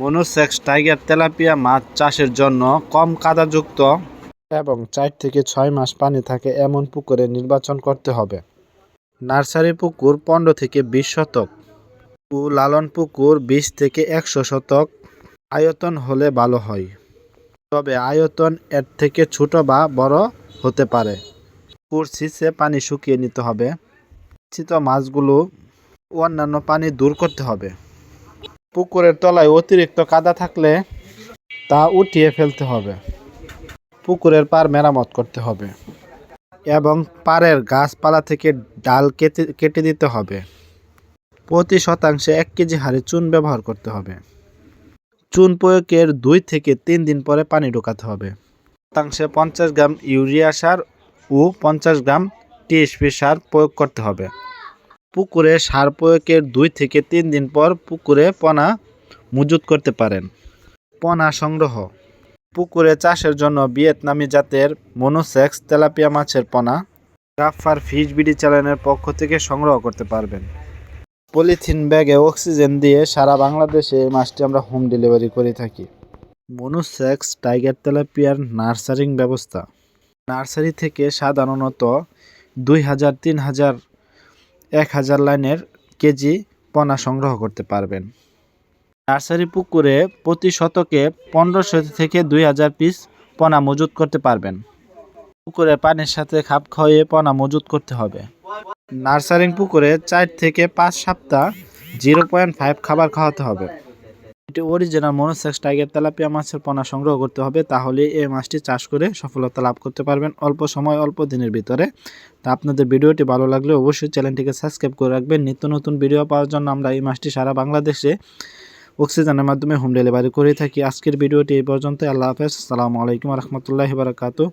Monosex tiger tilapia মাছ চাষের জন্য কম কাদাযুক্ত এবং 4 থেকে 6 মাস পানি থাকে এমন পুকুরে নির্বাচন করতে হবে। নার্সারি পুকুর 15 থেকে 20 শতক ও লালন পুকুর 20 থেকে 100 শতক আয়তন হলে ভালো হয়, তবে আয়তন এর থেকে ছোট বা বড় হতে পারে। পুকুর ছিঁচে পানি শুকিয়ে নিতে হবে। ছিচিত মাছগুলো অন্যান্য পানি দূর করতে হবে। পুকুরের তলায় অতিরিক্ত কাদা থাকলে তা উঠিয়ে ফেলতে হবে। পুকুরের পাড় মেরামত করতে হবে এবং পাড়ের গাছপালা থেকে ডাল কেটে দিতে হবে। প্রতি শতাংশে 1 কেজি হারে চুন ব্যবহার করতে হবে। চুন প্রয়োগের 2 থেকে 3 দিন পরে পানি ঢোকাতে হবে। শতাংশে 50 গ্রাম ইউরিয়া সার ও 50 গ্রাম টিএসপি সার প্রয়োগ করতে হবে। পুকুরে সার প্রয়োগের 2 থেকে 3 দিন পর পুকুরে পোনা মজুত করতে পারেন। পোনা সংগ্রহ: পুকুরে চাষের জন্য ভিয়েতনামি জাতের মনোসেক্স তেলাপিয়া মাছের পোনা গাফফার ফিশ বিডি চ্যানেলের পক্ষ থেকে সংগ্রহ করতে পারবেন। পলিথিন ব্যাগে অক্সিজেন দিয়ে সারা বাংলাদেশে এই মাছটি আমরা হোম ডেলিভারি করে থাকি। মনোসেক্স টাইগার তেলাপিয়ার নার্সারিং ব্যবস্থা: নার্সারি থেকে সাধারণত 2000, 3000, 1000 লাইনের কেজি পোনা সংগ্রহ করতে পারবেন। নার্সারি পুকুরে প্রতি শতকে 1500 থেকে 2000 পিস পোনা মজুত করতে পারবেন। পুকুরে পানির সাথে খাপ খাইয়ে পোনা মজুত করতে হবে। নার্সারিং পুকুরে 4 থেকে 5 সপ্তাহ 0.5 খাবার খাওয়াতে হবে। এটি অরিজিনাল মনোসেক্স টাইগার তেলাপিয়া মাছের পোনা সংগ্রহ করতে হবে, তাহলে এই মাছটি চাষ করে সফলতা লাভ করতে পারবেন অল্প সময় অল্প দিনের ভিতরে। তা আপনাদের ভিডিওটি ভালো লাগলে অবশ্যই চ্যানেলটিকে সাবস্ক্রাইব করে রাখবেন। নিত্য নতুন ভিডিও পাওয়ার জন্য আমরা এই মাছটি সারা বাংলাদেশে অক্সিজেনের মাধ্যমে হোম ডেলিভারি করে থাকি। আজকের ভিডিওটি এই পর্যন্ত। আল্লাহ হাফেজ। আসসালামু আলাইকুম ওয়া রাহমাতুল্লাহি ওয়া বারাকাতুহু।